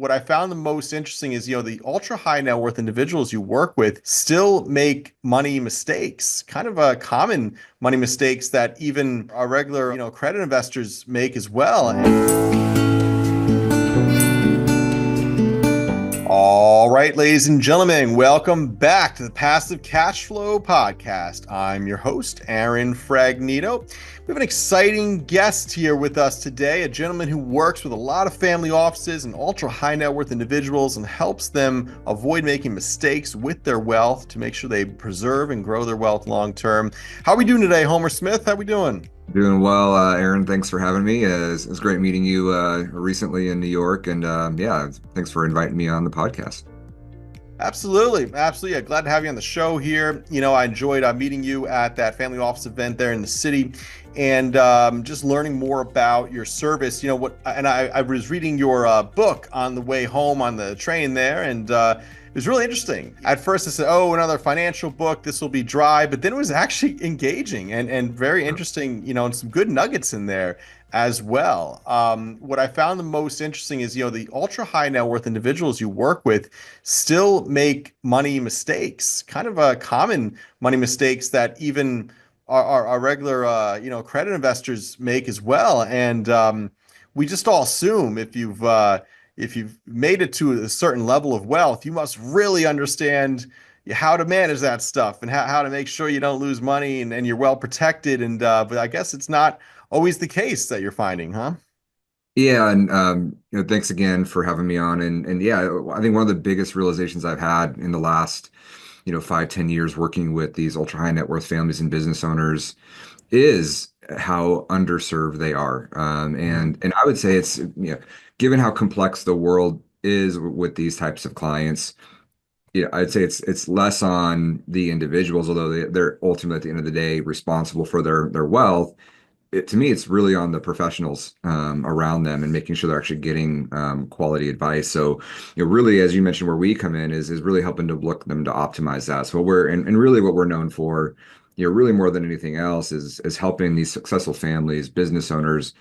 what I found the most interesting is, the ultra high net worth individuals you work with still make money mistakes, kind of common money mistakes that even our regular, credit investors make as well. All right, ladies and gentlemen, welcome back to the Passive Cash Flow Podcast. I'm your host, Aaron Fragnito. We have an exciting guest here with us today, a gentleman who works with a lot of family offices and ultra high net worth individuals and helps them avoid making mistakes with their wealth to make sure they preserve and grow their wealth long term. How are we doing today, Homer Smith? How are we doing? Doing well, Aaron. Thanks for having me. It's great meeting you recently in New York, and yeah, thanks for inviting me on the podcast. Absolutely. Absolutely. Yeah, glad to have you on the show here. I enjoyed meeting you at that family office event there in the city and just learning more about your service. I was reading your book on the way home on the train there, and it was really interesting. At first I said, oh, another financial book, this will be dry, but then it was actually engaging and very interesting, and some good nuggets in there as well. What I found the most interesting is, the ultra high net worth individuals you work with still make money mistakes, kind of common money mistakes that even our regular, credit investors make as well. And we just all assume if you've made it to a certain level of wealth, you must really understand how to manage that stuff and how to make sure you don't lose money and you're well protected. And but I guess it's not always the case that you're finding, huh? Yeah, and thanks again for having me on. And yeah, I think one of the biggest realizations I've had in the last, 5, 10 years working with these ultra high net worth families and business owners is how underserved they are. And I would say it's, given how complex the world is with these types of clients. Yeah, I'd say it's less on the individuals, although they're ultimately at the end of the day responsible for their wealth. To me, it's really on the professionals around them and making sure they're actually getting quality advice. So, really, as you mentioned, where we come in is really helping to look them to optimize that. So and really what we're known for, really more than anything else is helping these successful families, business owners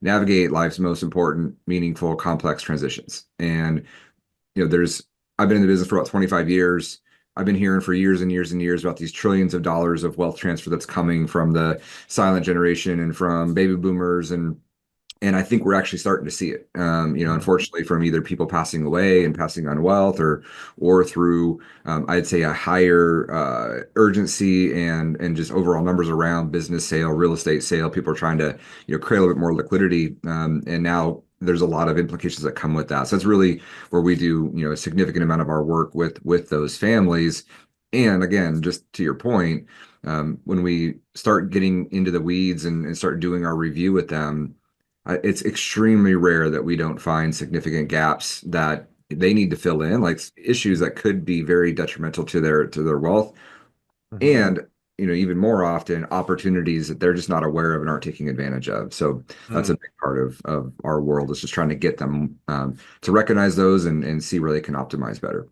navigate life's most important, meaningful, complex transitions. And there's I've been in the business for about 25 years. I've been hearing for years and years and years about these trillions of dollars of wealth transfer that's coming from the silent generation and from baby boomers, and I think we're actually starting to see it. Unfortunately, from either people passing away and passing on wealth, or through I'd say a higher urgency and just overall numbers around business sale, real estate sale. People are trying to create a little bit more liquidity, and now there's a lot of implications that come with that. So that's really where we do a significant amount of our work with those families. And again, just to your point, when we start getting into the weeds and start doing our review with them, it's extremely rare that we don't find significant gaps that they need to fill in, like issues that could be very detrimental to their wealth, Mhm. and even more often opportunities that they're just not aware of and aren't taking advantage of. So that's a big part of our world, is just trying to get them to recognize those and see where they can optimize better.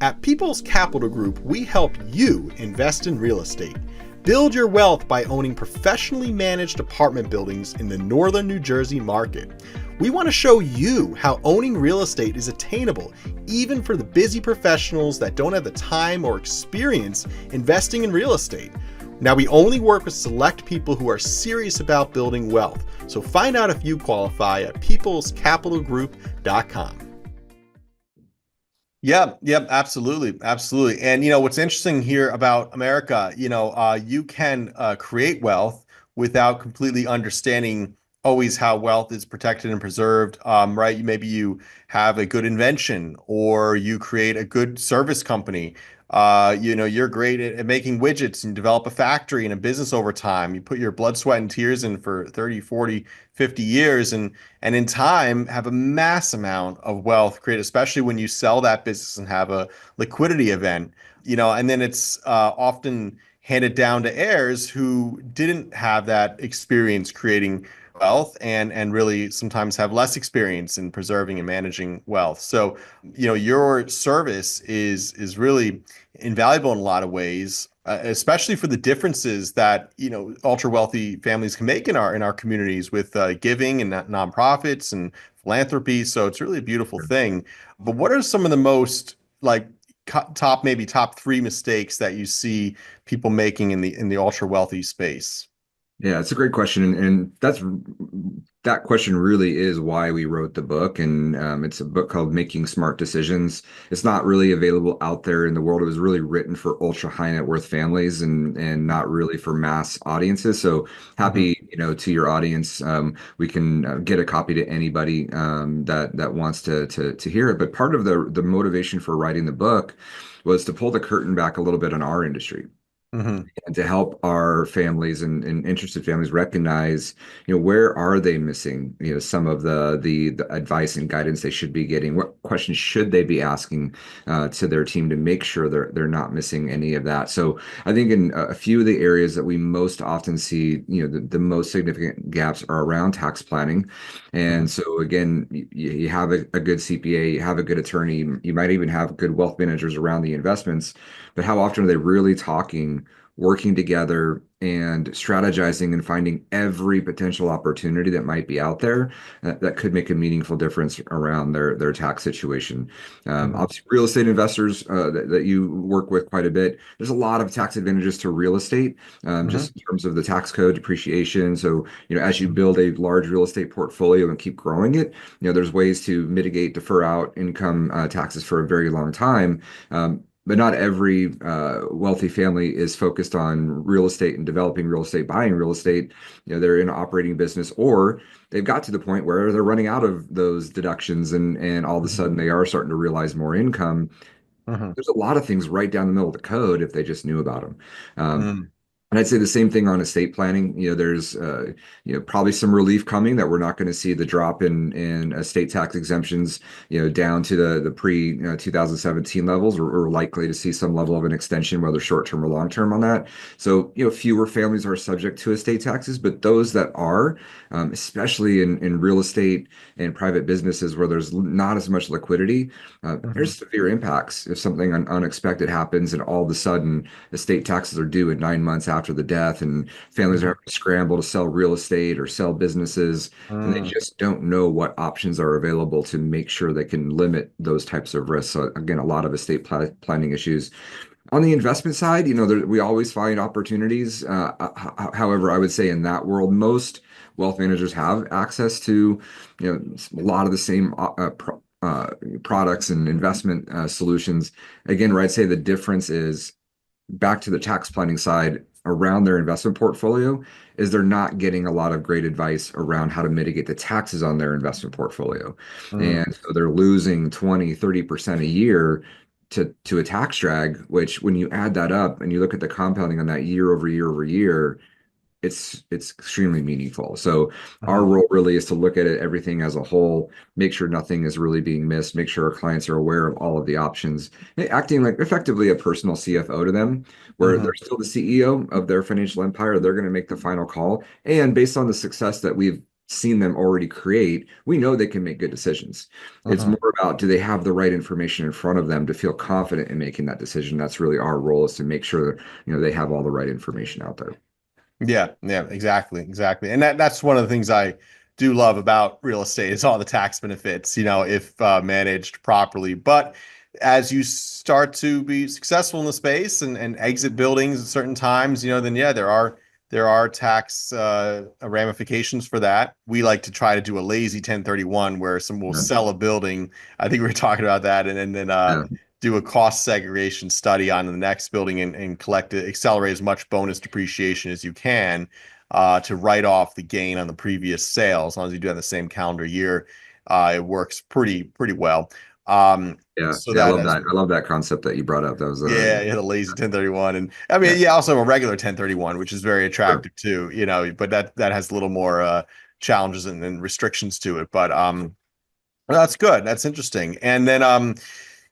At People's Capital Group, we help you invest in real estate. Build your wealth by owning professionally managed apartment buildings in the northern New Jersey market. We want to show you how owning real estate is attainable, even for the busy professionals that don't have the time or experience investing in real estate. Now, we only work with select people who are serious about building wealth, so find out if you qualify at peoplescapitalgroup.com. Yeah, absolutely, absolutely. And what's interesting here about America, you can create wealth without completely understanding always how wealth is protected and preserved. Right? Maybe you have a good invention, or you create a good service company. You're great at making widgets and develop a factory and a business over time. You put your blood, sweat, and tears in for 30, 40, 50 years, and in time have a mass amount of wealth created, especially when you sell that business and have a liquidity event. And then it's often handed down to heirs who didn't have that experience creating wealth and really sometimes have less experience in preserving and managing wealth. So, your service is really invaluable in a lot of ways. especially for the differences that ultra wealthy families can make in our communities with giving and nonprofits and philanthropy. So it's really a beautiful thing. But what are some of the most like top three mistakes that you see people making in the ultra wealthy space? Yeah, it's a great question, and that question really is why we wrote the book. And it's a book called Making Smart Decisions. It's not really available out there in the world. It was really written for ultra high net worth families and not really for mass audiences. So Hmm. happy, to your audience. We can get a copy to anybody that wants to hear it. But part of the motivation for writing the book was to pull the curtain back a little bit on our industry Hmm. and to help our families and interested families recognize, where are they missing, some of the advice and guidance they should be getting. What questions should they be asking to their team to make sure they're not missing any of that. So I think in a few of the areas that we most often see, the most significant gaps are around tax planning. And so again, you have a good CPA, you have a good attorney, you might even have good wealth managers around the investments, but how often are they really talking, working together and strategizing and finding every potential opportunity that might be out there that could make a meaningful difference around their tax situation. Hmm. Obviously, real estate investors that you work with quite a bit, there's a lot of tax advantages to real estate, just in terms of the tax code depreciation. So, as you build a large real estate portfolio and keep growing it, there's ways to mitigate, defer out income taxes for a very long time. But not every wealthy family is focused on real estate and developing real estate, buying real estate. They're in an operating business, or they've got to the point where they're running out of those deductions, and all of a Hmm. sudden they are starting to realize more income. Hmm. There's a lot of things right down the middle of the code if they just knew about them. Um, Hmm. and I'd say the same thing on estate planning. There's probably some relief coming that we're not going to see the drop in estate tax exemptions, down to the pre 2017 levels. We're likely to see some level of an extension, whether short term or long term on that. So fewer families are subject to estate taxes, but those that are, especially in real estate and private businesses where there's not as much liquidity, Hmm. there's severe impacts if something unexpected happens and all of a sudden estate taxes are due in 9 months after the death, and families are Hmm. having to scramble to sell real estate or sell businesses, and they Hmm. just don't know what options are available to make sure they can limit those types of risks. So again, a lot of estate planning issues. On the investment side, we always find opportunities. However, I would say in that world, most wealth managers have access to, a lot of the same products and investment solutions. Again, where I'd say the difference is back to the tax planning side around their investment portfolio is they're not getting a lot of great advice around how to mitigate the taxes on their investment portfolio. Hmm. And so they're losing 20-30% a year to a tax drag, which when you add that up and you look at the compounding on that year over year over year, it's extremely meaningful. So our Hmm. role really is to look at it, everything as a whole, make sure nothing is really being missed, make sure our clients are aware of all of the options, and acting like effectively a personal CFO to them, where Hmm. they're still the CEO of their financial empire. They're going to make the final call. And based on the success that we've seen them already create, we know they can make good decisions. It's Hmm. more about, do they have the right information in front of them to feel confident in making that decision? That's really our role, is to make sure that, they have all the right information out there. Yeah, yeah, exactly, exactly. And that's one of the things I do love about real estate is all the tax benefits, if managed properly. But as you start to be successful in the space and exit buildings at certain times, then yeah, there are tax ramifications for that. We like to try to do a lazy 1031 where some will Yeah. sell a building. I think we were talking about that, and then Yeah. do a cost segregation study on the next building and accelerate as much bonus depreciation as you can to write off the gain on the previous sale. As long as you do it in the same calendar year, it works pretty well. Yeah, So I that love as that. I love that concept that you brought up. That was yeah, you had a lazy 1031, and I yeah, mean, yeah, also a regular 1031, which is very sure. attractive too, but that has a little more challenges and restrictions to it. But that's good. That's interesting. And then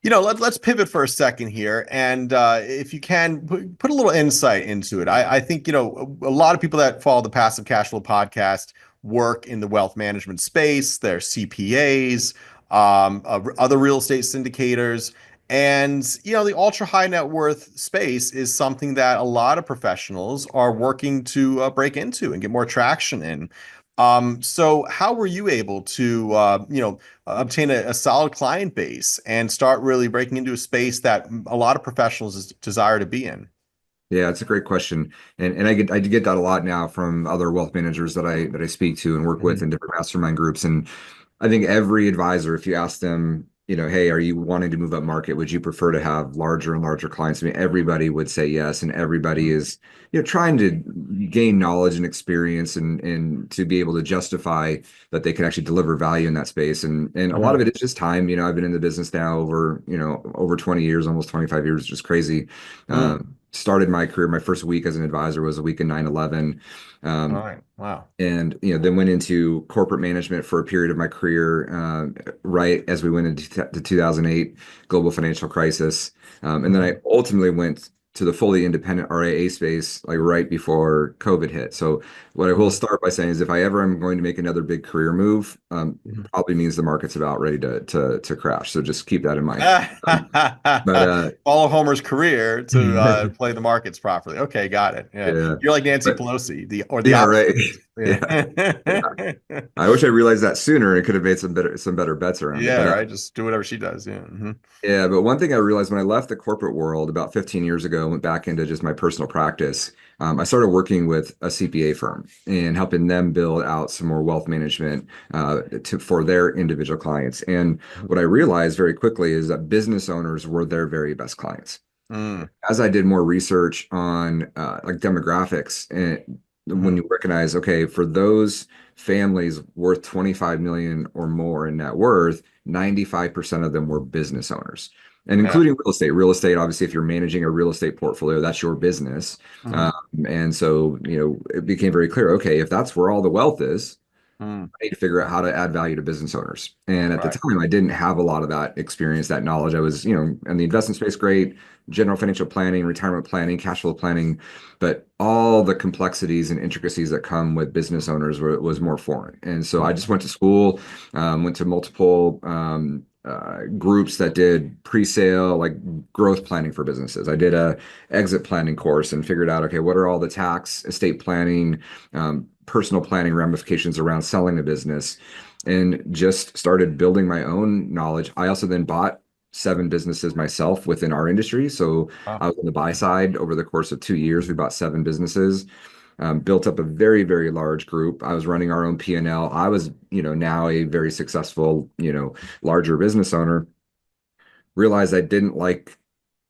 let's pivot for a second here, and if you can put a little insight into it. I think a lot of people that follow the Passive Cash Flow podcast work in the wealth management space. They're CPAs, other real estate syndicators, And, the ultra high net worth space is something that a lot of professionals are working to break into and get more traction in. So how were you able to, obtain a solid client base and start really breaking into a space that a lot of professionals desire to be in? Yeah, it's a great question. And I get that a lot now from other wealth managers that I speak to and work with Mhm. in different mastermind groups. And I think every advisor, if you ask them, hey, are you wanting to move up market? Would you prefer to have larger and larger clients? I mean, everybody would say yes, and everybody is, trying to gain knowledge and experience and to be able to justify that they can actually deliver value in that space. And a lot of Mhm. it is just time. I've been in the business now over 20 years, almost 25 years, just crazy. Mm. Started my career, my first week as an advisor was a week in 9/11. All Um, right. Wow. and then went into corporate management for a period of my career, right as we went into the 2008 global financial crisis, and then I Mhm. ultimately went to the fully independent RIA space like right before COVID hit. So what I will Mhm. start by saying is if I ever am going to make another big career move, Mhm. probably means the market's about ready to crash. So just keep that in mind. But Follow Homer's career to play the markets properly. Okay, got it. Yeah, yeah, you're like Nancy but Pelosi, the yeah, opposite right. of Nancy. Yeah. Yeah. Yeah. I wish I realized that sooner and could have made some better bets around it. Yeah, But right. Just do whatever she does. Yeah. yeah, but one thing I realized when I left the corporate world about 15 years ago, went back into just my personal practice, I started working with a CPA firm and helping them build out some more wealth management for their individual clients. And Mhm. what I realized very quickly is that business owners were their very best clients. Mm. As I did more research on like demographics, and when Mhm. you recognize, okay, for those families worth 25 million or more in net worth, 95% of them were business owners. And Yeah. including real estate. Real estate, obviously, if you're managing a real estate portfolio, that's your business. Mhm. Um, and so, it became very clear, okay, if that's where all the wealth is, Mm. I need to figure out how to add value to business owners. And at the Right. time, I didn't have a lot of that experience, that knowledge. I was, in the investment space, great, general financial planning, retirement planning, cash flow planning, but all the complexities and intricacies that come with business owners was more foreign. And so I just Mhm. went to school, went to multiple groups that did pre-sale, like growth planning for businesses. I did a exit planning course and figured out, okay, what are all the tax, estate planning, personal planning ramifications around selling a business, and just started building my own knowledge. I also then bought 7 businesses myself within our industry. So Wow. I was on the buy side over the course of 2 years. We bought 7 businesses, built up a very, very large group. I was running our own P&L. I was, now a very successful, larger business owner. Realized I didn't like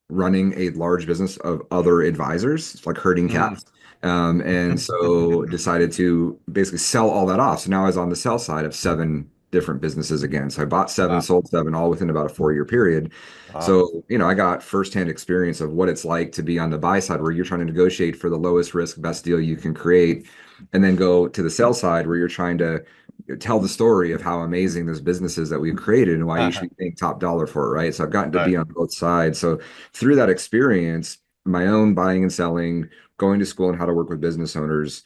running a large business of other advisors, like herding Mm. cats. And so decided to basically sell all that off. So now I was on the sell side of 7 different businesses again. So I bought 7, Wow. sold 7, all within about a 4-year period. Wow. So, I got firsthand experience of what it's like to be on the buy side where you're trying to negotiate for the lowest risk, best deal you can create, and then go to the sell side where you're trying to tell the story of how amazing this business is that we've created and why you should be paying top dollar for it, right? So I've gotten to Right. be on both sides. So through that experience, my own buying and selling, going to school on how to work with business owners,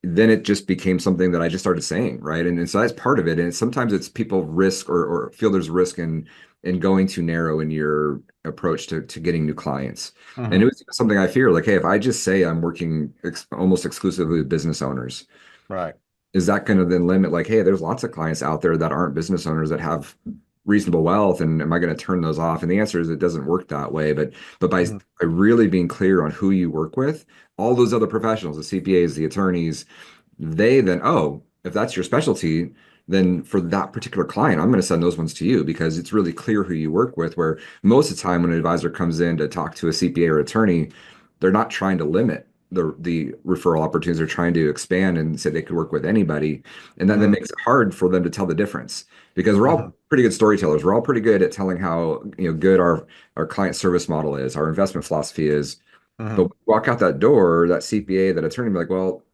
then it just became something that I just started saying, right? And so that's part of it. And sometimes it's people risk or feel there's risk in going too narrow in your approach to getting new clients. And it Mhm. was something I fear, like, hey, if I just say I'm working almost exclusively with business owners, Right. is that going to then limit like, hey, there's lots of clients out there that aren't business owners that have reasonable wealth, and am I going to turn those off? And the answer is it doesn't work that way. But Mhm. by really being clear on who you work with, all those other professionals, the CPAs, the attorneys, they then, oh, if that's your specialty, then for that particular client, I'm going to send those ones to you because it's really clear who you work with. Where most of the time when an advisor comes in to talk to a CPA or attorney, they're not trying to limit the referral opportunities. They're trying to expand and say they could work with anybody. And then that Mhm. makes it hard for them to tell the difference because we're all Mhm. pretty good storytellers. We're all pretty good at telling how, good our client service model is, our investment philosophy is. But Mhm. when you walk out that door, that CPA, that attorney, be like, well,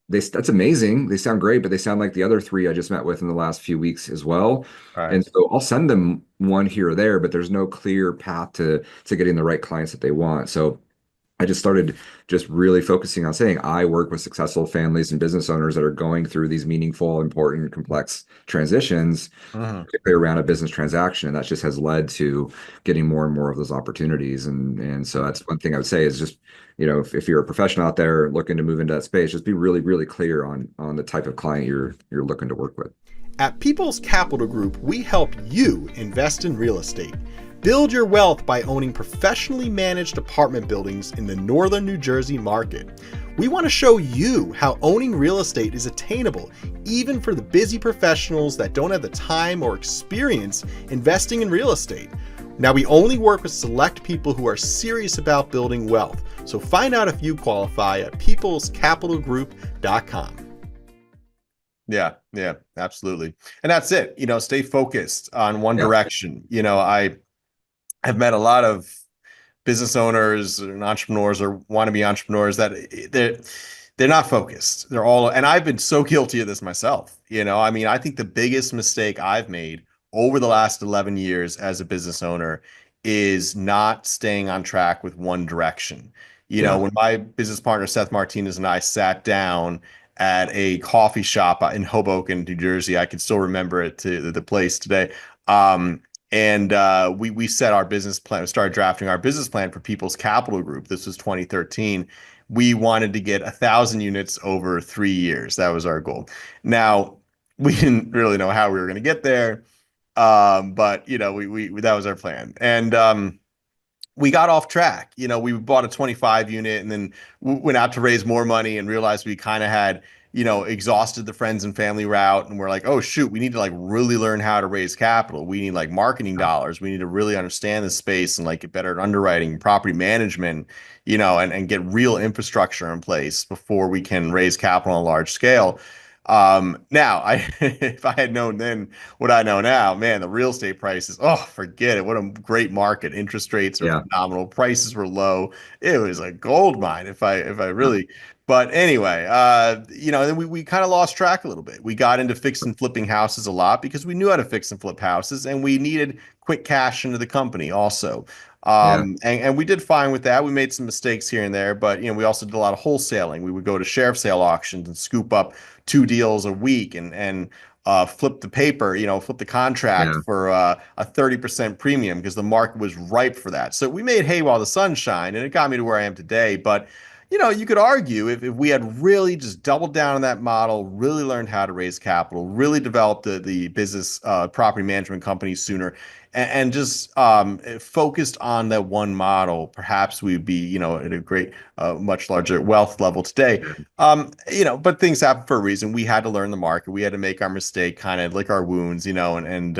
that's amazing. They sound great, but they sound like the other 3 I just met with in the last few weeks as well. Right. And so I'll send them one here or there, but there's no clear path to getting the right clients that they want. So I just started just really focusing on saying I work with successful families and business owners that are going through these meaningful, important, complex transitions, Mhm. particularly around a business transaction. And that just has led to getting more and more of those opportunities. And so that's one thing I would say is just, if you're a professional out there looking to move into that space, just be really, really clear on the type of client you're looking to work with. At People's Capital Group, we help you invest in real estate. Build your wealth by owning professionally managed apartment buildings in the northern New Jersey market. We want to show you how owning real estate is attainable, even for the busy professionals that don't have the time or experience investing in real estate. Now, we only work with select people who are serious about building wealth, so find out if you qualify at peoplescapitalgroup.com. Yeah, yeah, absolutely. And that's it. Stay focused on one Yeah, direction. I have met a lot of business owners and entrepreneurs or wannabe entrepreneurs that they're not focused. They're all, and I've been so guilty of this myself. I mean, I think the biggest mistake I've made over the last 11 years as a business owner is not staying on track with one direction. yeah, When my business partner Seth Martinez and I sat down at a coffee shop in Hoboken, New Jersey, I can still remember it to the place today. And we set our business plan, started drafting our business plan for People's Capital Group. This was 2013. We wanted to get 1,000 units over 3 years. That was our goal. Now, we didn't really know how we were going to get there, but we that was our plan. And we got off track. We bought a 25 unit and then went out to raise more money and realized we kind of had, exhausted the friends and family route. And we're like, oh, shoot, we need to like really learn how to raise capital. We need like marketing dollars. We need to really understand the space and like get better at underwriting, property management, and get real infrastructure in place before we can raise capital on a large scale. Now if I had known then what I know now, man, the real estate prices, oh, forget it. What a great market. Interest rates are yeah, phenomenal. Prices were low. It was a gold mine if I yeah, really, but anyway, then we kind of lost track a little bit. We got into fix and flipping houses a lot because we knew how to fix and flip houses and we needed quick cash into the company also. yeah, And we did fine with that. We made some mistakes here and there, but we also did a lot of wholesaling. We would go to sheriff sale auctions and scoop up 2 deals a week and flip the paper, flip the contract yeah, for a 30% premium because the market was ripe for that. So we made hay while the sun shined, and it got me to where I am today. But you could argue if we had really just doubled down on that model, really learned how to raise capital, really developed the business property management company sooner, and just focused on that one model, perhaps we'd be, at a great, much larger wealth level today. yeah, But things happen for a reason. We had to learn the market. We had to make our mistake, kind of lick our wounds, and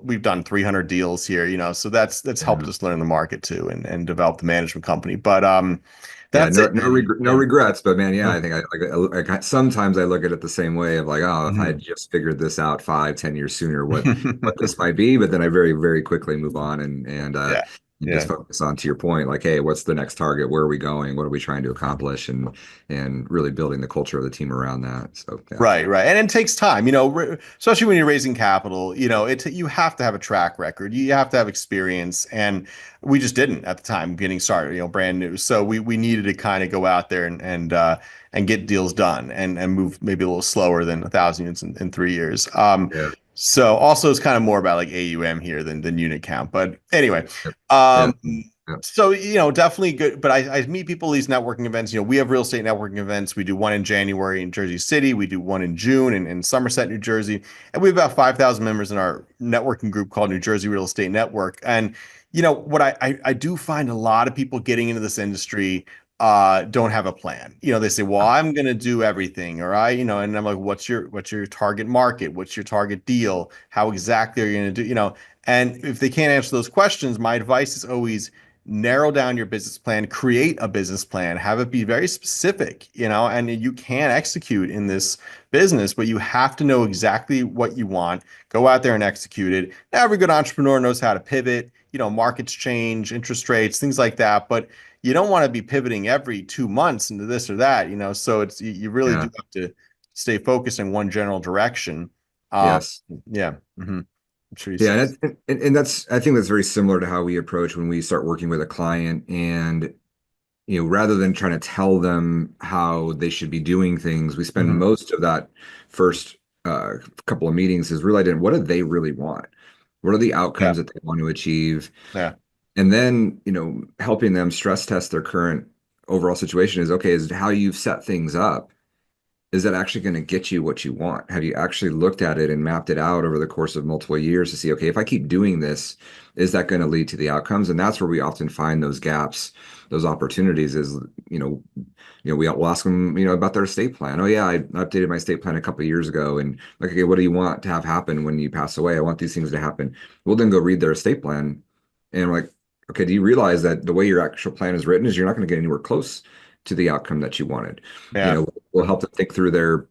we've done 300 deals here, so that's helped yeah. us learn the market too and develop the management company. But Yeah, that's no, it, man. no Yeah. regrets, but man, yeah, I think sometimes I look at it the same way of like, oh, if I Mhm. had just figured this out 5, 10 years sooner, what this might be, but then I very, very quickly move on Yeah. and just Yeah. focus on to your point, like, hey, what's the next target? Where are we going? What are we trying to accomplish? And really building the culture of the team around that. So yeah, Right, right. And it takes time, especially when you're raising capital, you have to have a track record. You have to have experience. And we just didn't at the time getting started, brand new. So we needed to kind of go out there and get deals done and move maybe a little slower than 1,000 units in 3 years. yeah, So also it's kind of more about like AUM here than unit count. But anyway, yeah, yeah, um, yeah, so, definitely good. But I meet people at these networking events. We have real estate networking events. We do one in January in Jersey City. We do one in June in Somerset, New Jersey. And we have about 5,000 members in our networking group called New Jersey Real Estate Network. And, what I do find a lot of people getting into this industry don't have a plan. They say, well, I'm going to do everything. All right. And I'm like, what's your target market? What's your target deal? How exactly are you going to do, and if they can't answer those questions, my advice is always narrow down your business plan, create a business plan, have it be very specific, and you can execute in this business, but you have to know exactly what you want, go out there and execute it. Now, every good entrepreneur knows how to pivot, markets change, interest rates, things like that, but you don't want to be pivoting every 2 months into this or that, so it's you really do yeah, have to stay focused in one general direction. Um, yes. yeah. I'm sure you Yeah, see. and that's I think that's very similar to how we approach when we start working with a client. And rather than trying to tell them how they should be doing things, we spend Hmm. most of that first couple of meetings is really identifying what do they really want? What are the Yeah. outcomes that they want to achieve? Yeah. And then, helping them stress test their current overall situation is okay, is how you've set things up. Is that actually going to get you what you want? Have you actually looked at it and mapped it out over the course of multiple years to see, okay, if I keep doing this, is that going to lead to the outcomes? And that's where we often find those gaps, those opportunities is, we'll ask them, about their estate plan. Oh yeah, I updated my estate plan a couple of years ago. And like, okay, what do you want to have happen when you pass away? I want these things to happen. We'll then go read their estate plan and we're like, okay, do you realize that the way your actual plan is written is you're not going to get anywhere close to the outcome that you wanted? Yeah. We'll help them think through their.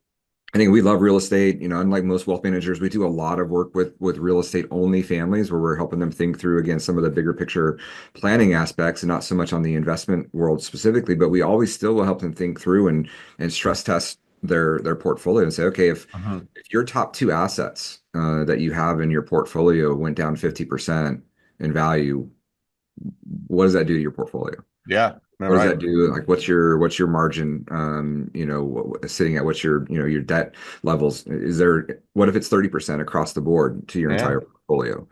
I think we love real estate. Unlike most wealth managers, we do a lot of work with real estate only families where we're helping them think through again some of the bigger picture planning aspects and not so much on the investment world specifically, but we always still will help them think through and stress test their portfolio and say, okay, Hmm. if your top two assets that you have in your portfolio went down 50% in value, what does that do to your portfolio? Yeah. All What does right. that do? Like, what's your margin? Sitting at what's your debt levels? What if it's 30% across the board to your Yeah. entire portfolio?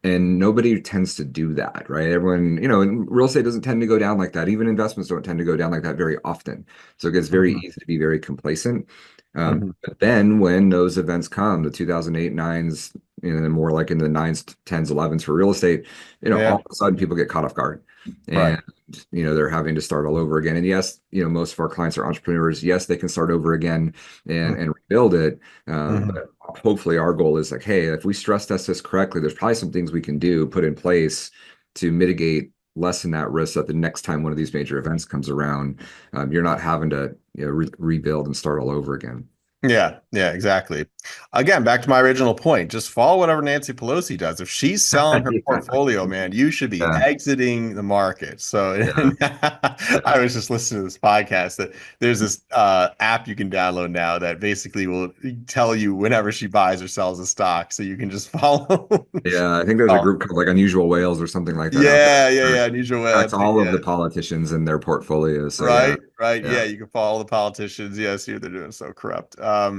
And nobody tends to do that, right? Everyone, and real estate doesn't tend to go down like that. Even investments don't tend to go down like that very often. So it gets very Hmm. easy to be very complacent. Hmm. But then when those events come, the 2008 nines, more like in the nines, tens, 11s for real estate, all Yeah. of a sudden people get caught off guard. Right. And they're having to start all over again. And yes, most of our clients are entrepreneurs. Yes, they can start over again and rebuild it. Hmm. But hopefully our goal is like, hey, if we stress test this correctly, there's probably some things we can do, put in place to mitigate, lessen that risk that the next time one of these major events comes around, you're not having to rebuild and start all over again. Yeah, yeah, exactly. Again, back to my original point, just follow whatever Nancy Pelosi does. If she's selling her Yeah, portfolio, man, you should be yeah, exiting the market. So yeah, I was just listening to this podcast that there's this app you can download now that basically will tell you whenever she buys or sells a stock. So you can just follow. yeah. I think there's a Oh, group called like Unusual Whales or something like that out there. yeah, yeah, That yeah. Unusual. tracks all of Yeah. the politicians and their portfolios. So yeah, Right, right. yeah, Yeah, you can follow the politicians. Yeah, see what they're doing. So corrupt. yeah.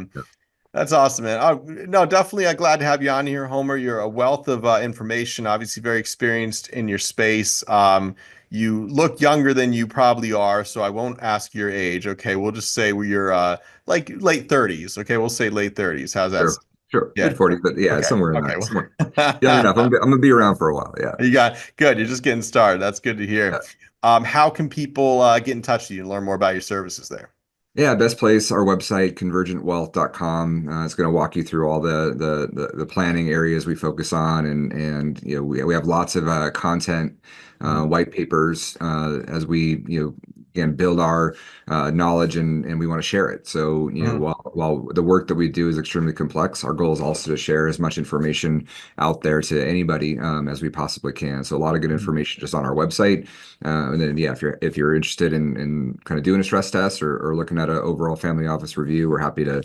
That's awesome, man. Oh, no, definitely glad to have you on here, Homer. You're a wealth of information, obviously very experienced in your space. You look younger than you probably are, so I won't ask your age. Okay, we'll just say you're like late 30s. Okay, we'll say late 30s. How's that? Sure, sure. Yeah. Mid 40s, but yeah, Okay. somewhere in Okay. that. Somewhere young enough. I'm gonna be around for a while. Yeah. You got good. You're just getting started. That's good to hear. Yeah. How can people get in touch with you and learn more about your services there? Yeah, best place, our website, convergentwealth.com. It's going to walk you through all the planning areas we focus on, and we have lots of content, Mhm. white papers as we again build our knowledge and we want to share it. So Mhm. while the work that we do is extremely complex, our goal is also to share as much information out there to anybody as we possibly can. So a lot of good Mhm. information just on our website. And then, yeah, if you're interested in kind of doing a stress test or looking at an overall family office review, we're happy to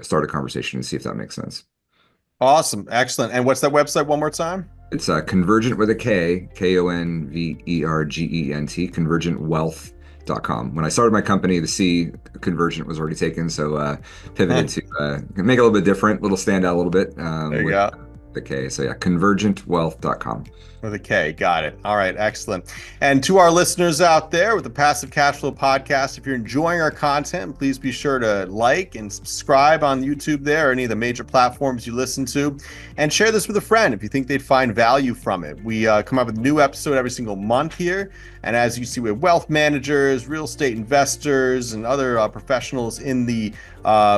start a conversation and see if that makes sense. Awesome. Excellent. And what's that website one more time? It's Convergent with a K, Konvergent, convergentwealth.com. When I started my company, the C Convergent was already taken, so pivoted to make it a little bit different, little stand out a little bit There you with go. the K. So yeah, convergentwealth.com. With a K. Got it. All right. Excellent. And to our listeners out there with the Passive Cash Flow Podcast, if you're enjoying our content, please be sure to like and subscribe on YouTube there or any of the major platforms you listen to. And share this with a friend if you think they'd find value from it. We come up with a new episode every single month here. And as you see, we have wealth managers, real estate investors, and other professionals in the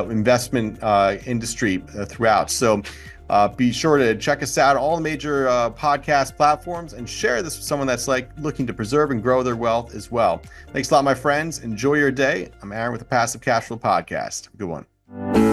investment industry throughout. So, be sure to check us out on all the major podcast platforms and share this with someone that's like looking to preserve and grow their wealth as well. Thanks a lot, my friends. Enjoy your day. I'm Aaron with the Passive Cash Flow Podcast. Have a good one.